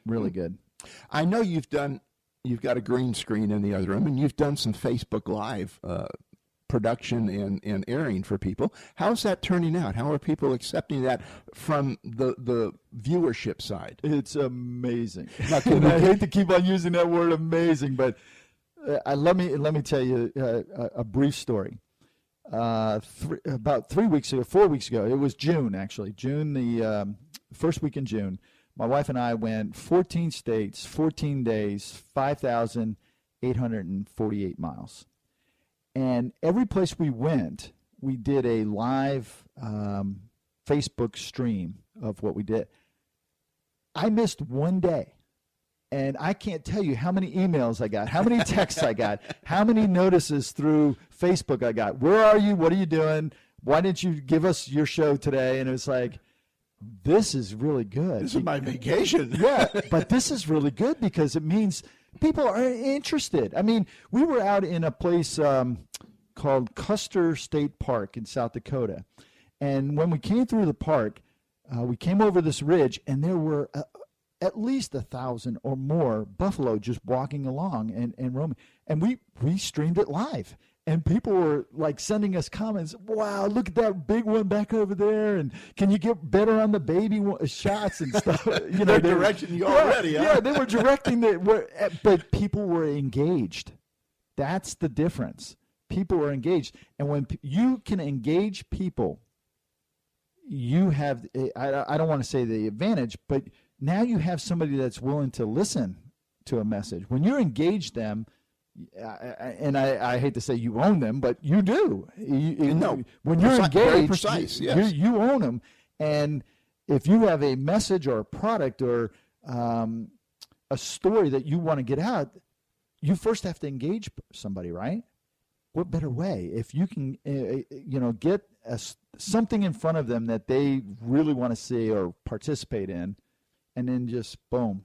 Really good. I know you've got a green screen in the other room, and you've done some Facebook Live production and airing for people. How's that turning out? How are people accepting that from the viewership side? It's amazing. And I hate to keep on using that word amazing, but let me tell you a brief story. About 4 weeks ago, it was June, actually. The first week in June, my wife and I went 14 states, 14 days, 5,848 miles. And every place we went, we did a live Facebook stream of what we did. I missed one day. And I can't tell you how many emails I got, how many texts I got, how many notices through Facebook I got. Where are you? What are you doing? Why didn't you give us your show today? And it was like, this is really good. This is my vacation. Yeah, but this is really good because it means people are interested. I mean, we were out in a place called Custer State Park in South Dakota. And when we came through the park, we came over this ridge, and there were at least 1,000 or more buffalo just walking along and roaming. And we streamed it live. And people were like sending us comments. Wow, look at that big one back over there. And can you get better on the baby shots and stuff? You know, they're directing you already. Yeah, huh? they were directing but people were engaged. That's the difference. People were engaged. And when you can engage people, you have, I don't want to say the advantage, but now you have somebody that's willing to listen to a message. When you engage them, and I hate to say you own them, but you do. No, when you're engaged, very precise, yes. you own them. And if you have a message or a product or a story that you want to get out, you first have to engage somebody, right? What better way? If you can, get something in front of them that they really want to see or participate in, and then just boom,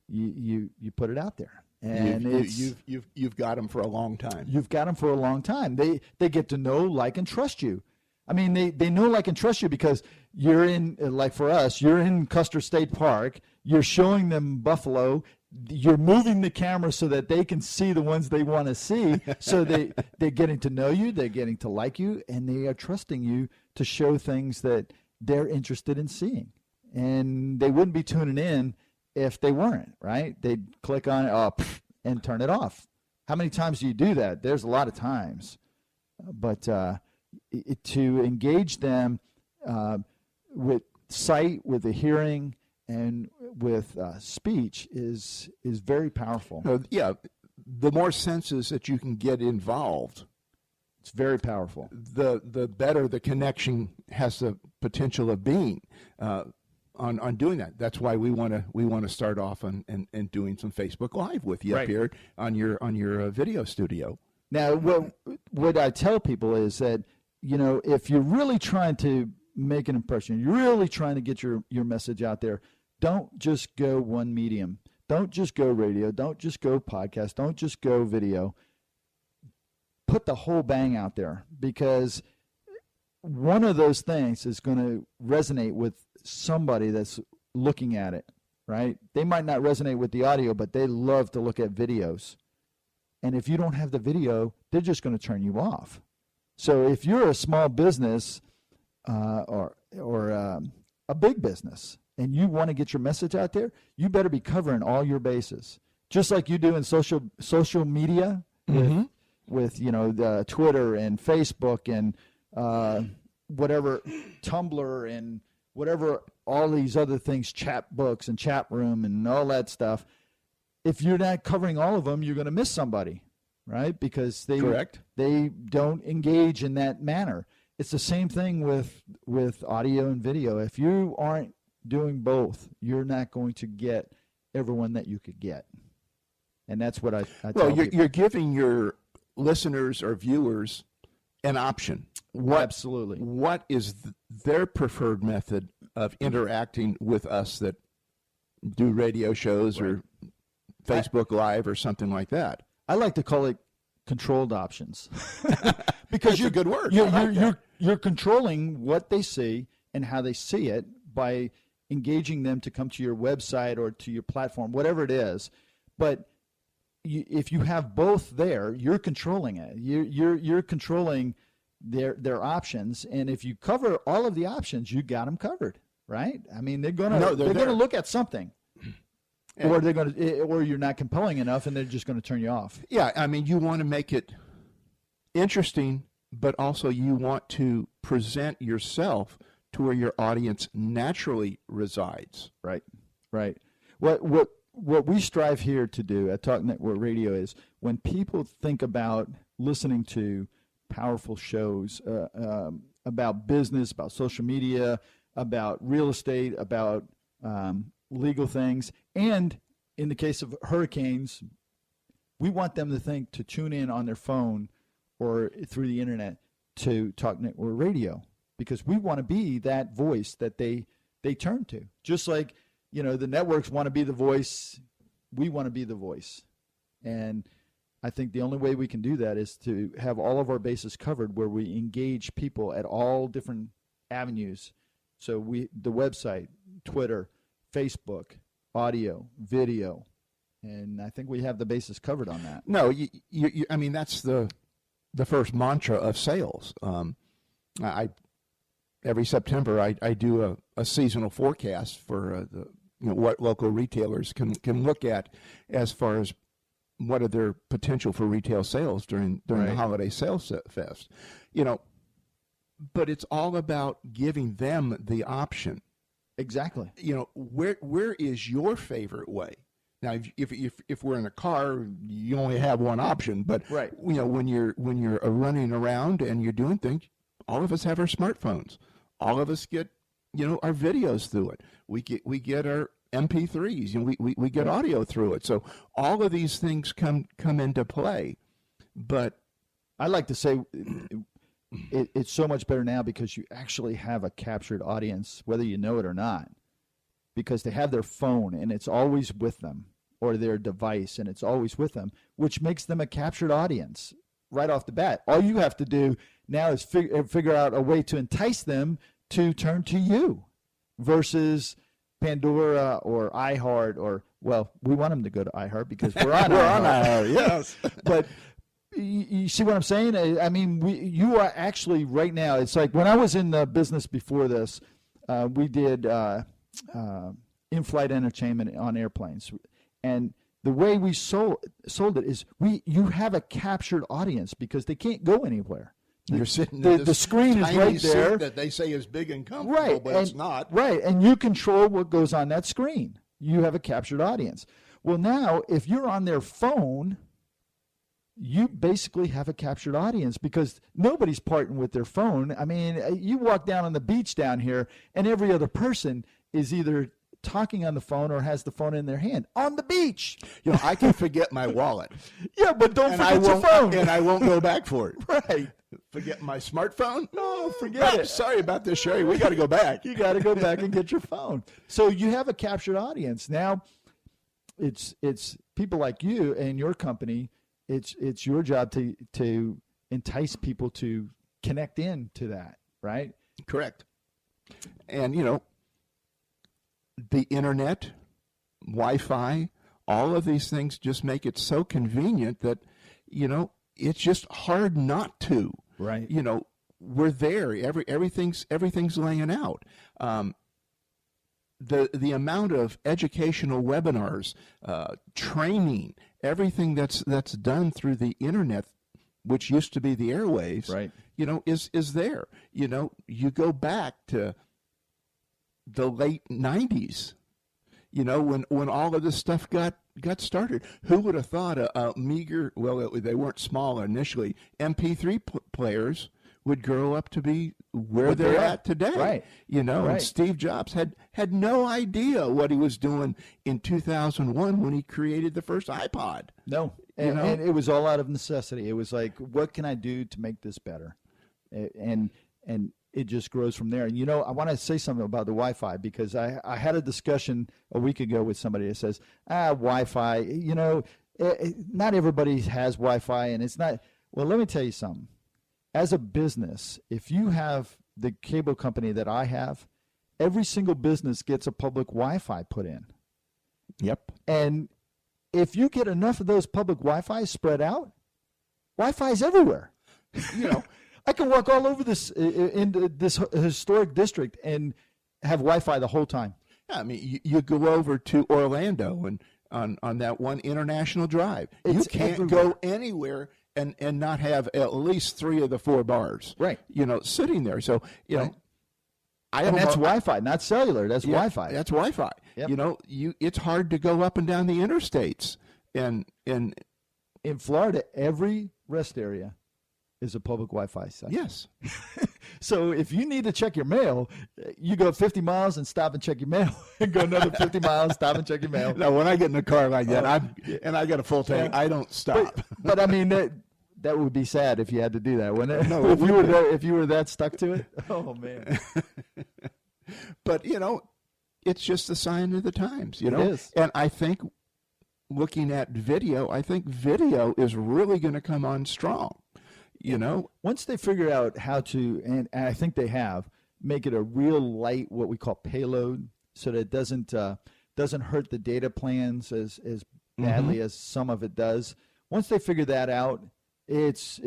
you put it out there. And you've got them for a long time. You've got them for a long time. They get to know, like, and trust you. I mean, they know, like, and trust you because you're in, like for us, you're in Custer State Park. You're showing them buffalo. You're moving the camera so that they can see the ones they want to see. So they're getting to know you. They're getting to like you. And they are trusting you to show things that they're interested in seeing. And they wouldn't be tuning in if they weren't, right? They'd click on it and turn it off. How many times do you do that? There's a lot of times. But to engage them with sight, with the hearing, and with speech is very powerful. Yeah, the more senses that you can get involved, it's very powerful. The better the connection has the potential of being. On doing that. That's why we want to start off and doing some Facebook Live with you up here on your video studio. Now, what I tell people is that, if you're really trying to make an impression, you're really trying to get your message out there, don't just go one medium. Don't just go radio. Don't just go podcast. Don't just go video. Put the whole bang out there, because one of those things is going to resonate with somebody that's looking at it, right? They might not resonate with the audio, but they love to look at videos. And if you don't have the video, they're just going to turn you off. So if you're a small business or a big business and you want to get your message out there, you better be covering all your bases. Just like you do in social media with the Twitter and Facebook and whatever, Tumblr and whatever, all these other things, chat books and chat room and all that stuff. If you're not covering all of them, you're going to miss somebody, right? Because they don't engage in that manner. It's the same thing with audio and video. If you aren't doing both, you're not going to get everyone that you could get. And that's what I tell people. You're giving your listeners or viewers an option. Absolutely. What is their preferred method of interacting with us that do radio shows or Facebook Live or something like that? I like to call it controlled options. Because That's a good word. You're controlling what they see and how they see it by engaging them to come to your website or to your platform, whatever it is. But if you have both there, you're controlling it. You're controlling their options, and if you cover all of the options, you got them covered, right? I mean, they're gonna look at something, or you're not compelling enough, and they're just going to turn you off. Yeah, I mean, you want to make it interesting, but also you want to present yourself to where your audience naturally resides. Right. What we strive here to do at Talk Network Radio is when people think about listening to powerful shows about business, about social media, about real estate, about legal things, and in the case of hurricanes, we want them to tune in on their phone or through the internet to Talk Network Radio, because we want to be that voice that they turn to. Just like, the networks want to be the voice, we want to be the voice. And I think the only way we can do that is to have all of our bases covered, where we engage people at all different avenues. So the website, Twitter, Facebook, audio, video, and I think we have the bases covered on that. No, I mean, that's the first mantra of sales. Every September I do a seasonal forecast for what local retailers can look at as far as what are their potential for retail sales during Right. the holiday sales fest. But it's all about giving them the option. Exactly. Where is your favorite way? Now, if we're in a car, you only have one option. But Right. When you're running around and you're doing things, all of us have our smartphones. All of us get our videos through it. We get our MP3s. We get audio through it. So all of these things come into play. But I like to say it's so much better now because you actually have a captured audience, whether you know it or not, because they have their phone and it's always with them, or their device and it's always with them, which makes them a captured audience right off the bat. All you have to do now is figure out a way to entice them to turn to you versus Pandora or iHeart, or, well, we want them to go to iHeart because we're on iHeart. Yes. But you see what I'm saying? I mean, you are actually right now, it's like when I was in the business before this, we did in-flight entertainment on airplanes. And the way we sold it is you have a captured audience because they can't go anywhere. You're sitting in the screen is right there that they say is big and comfortable, right, but it's not. Right, and you control what goes on that screen. You have a captured audience. Well, now, if you're on their phone, you basically have a captured audience because nobody's parting with their phone. I mean, you walk down on the beach down here, and every other person is either talking on the phone or has the phone in their hand on the beach. I can forget my wallet. Yeah, but don't forget your phone. And I won't go back for it. Right. Forget my smartphone? No, forget it. Sorry about this, Cheri. We got to go back. You got to go back and get your phone. So you have a captured audience. Now, it's people like you and your company. It's your job to entice people to connect in to that, right? Correct. And, the internet, Wi-Fi, all of these things just make it so convenient that, it's just hard not to. Right. We're there. Everything's laying out. The amount of educational webinars, training, everything that's done through the internet, which used to be the airwaves, right, is there. You go back to the late 90s, when all of this stuff got started. Who would have thought a meager, well, they weren't small initially, MP3 players would grow up to be where they're at today. Right. Right. And Steve Jobs had no idea what he was doing in 2001 when he created the first iPod. No. And it was all out of necessity. It was like, what can I do to make this better? And it just grows from there. And, I want to say something about the Wi-Fi because I had a discussion a week ago with somebody that says, Wi-Fi, not everybody has Wi-Fi, and it's not. Well, let me tell you something. As a business, if you have the cable company that I have, every single business gets a public Wi-Fi put in. Yep. And if you get enough of those public Wi-Fi spread out, Wi-Fi is everywhere. You know, I can walk all over this historic district and have Wi-Fi the whole time. Yeah, I mean, you go over to Orlando and on that one international drive, you can't everywhere. go anywhere and not have at least 3 of the 4 bars, Right. you know, sitting there. So, you know, And that's Wi-Fi, not cellular. That's Wi-Fi. That's Wi-Fi. Yep. You know, it's hard to go up and down the interstates. And in Florida, every rest area is a public Wi-Fi site. yes. So if you need to check your mail, you go 50 miles and stop and check your mail, and go another 50 miles, stop and check your mail. Now, when I get in a car like that, and I got a full tank, I don't stop. But I mean, that would be sad if you had to do that, wouldn't it? No, if you were that stuck to it. Oh man. But you know, it's just a sign of the times. You know, It is. And I think looking at video, I think video is really going to come on strong. You know, Once they figure out how to, and I think they have, make it a real light, what we call payload, so that it doesn't hurt the data plans as badly as some of it does. Once they figure that out, it's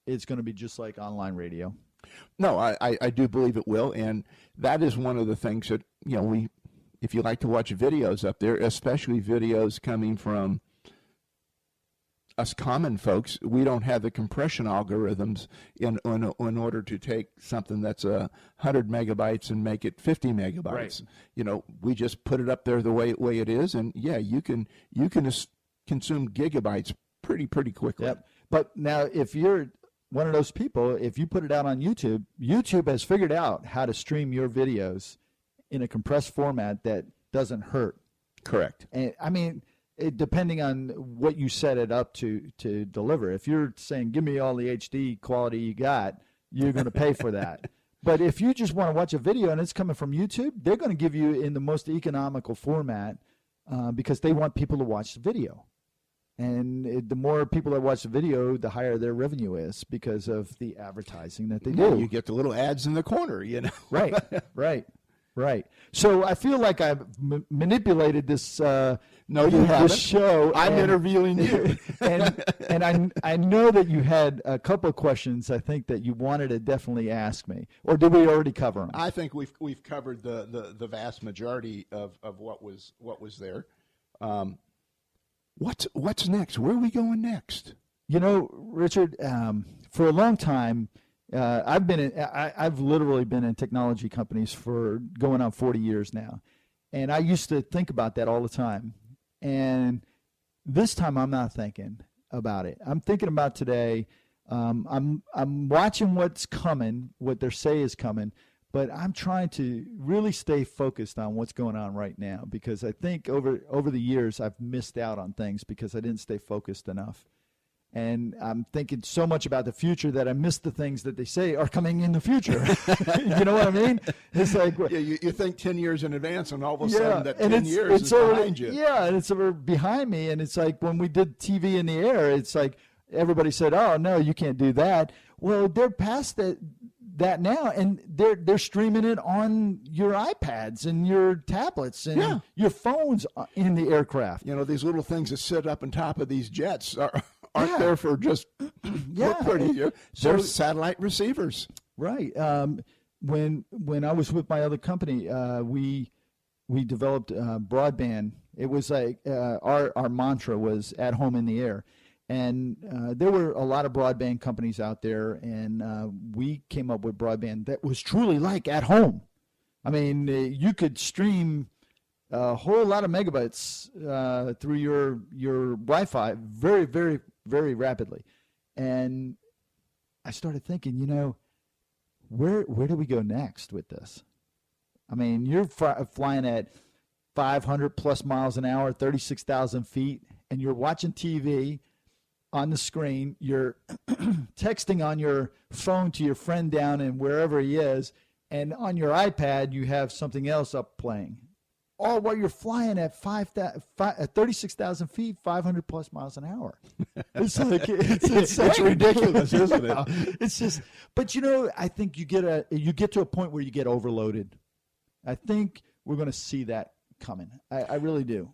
going to be just like online radio. no, I do believe it will, and that is one of the things that, you know, if you like to watch videos up there, especially videos coming from us common folks, we don't have the compression algorithms in order to take something that's 100 megabytes and make it 50 megabytes. Right. You know, we just put it up there the way it is, and yeah, you can consume gigabytes pretty quickly. Yep. But now, if you're one of those people, if you put it out on YouTube, YouTube has figured out how to stream your videos in a compressed format that doesn't hurt. Correct. And I mean, depending on what you set it up to deliver. If you're saying, give me all the HD quality you got, you're going to pay for that. But if you just want to watch a video and it's coming from YouTube, they're going to give you in the most economical format because they want people to watch the video. And the more people that watch the video, the higher their revenue is because of the advertising that they do. You get the little ads in the corner, you know. Right. So I feel like I've manipulated this. No, you haven't. This show. I'm interviewing you, and I know that you had a couple of questions. I think that you wanted to definitely ask me, or did we already cover them? I think we've covered the vast majority of what was there. What's next? Where are we going next? You know, Richard, for a long time. I've literally been in technology companies for going on 40 years now. And I used to think about that all the time. And this time I'm not thinking about it. I'm thinking about today. I'm watching what's coming, what they say is coming, but I'm trying to really stay focused on what's going on right now because I think over the years I've missed out on things because I didn't stay focused enough. And I'm thinking so much about the future that I miss the things that they say are coming in the future. You know what I mean? It's like yeah, you think 10 years in advance, and all of a sudden that and 10 years is behind you. Yeah, and it's over behind me. And it's like when we did TV in the air, it's like everybody said, "Oh no, you can't do that." Well, they're past that now, and they're streaming it on your iPads and your tablets and your phones in the aircraft. You know, these little things that sit up on top of these jets aren't there for just look pretty. They're satellite receivers. Right. When I was with my other company, we developed broadband. It was like our mantra was "at home in the air," and there were a lot of broadband companies out there, and we came up with broadband that was truly like at home. I mean, you could stream a whole lot of megabytes through your Wi-Fi very, very, very rapidly. And I started thinking, you know, where do we go next with this? I mean, you're flying at 500 plus miles an hour, 36,000 feet, and you're watching TV on the screen. You're texting on your phone to your friend down in wherever he is, and on your iPad you have something else up playing. All while you're flying at 36,000 feet, 500 plus miles an hour. It's like it's insane. It's ridiculous, isn't it? It's just, but you know, I think you get to a point where you get overloaded, I think we're going to see that coming. I really do.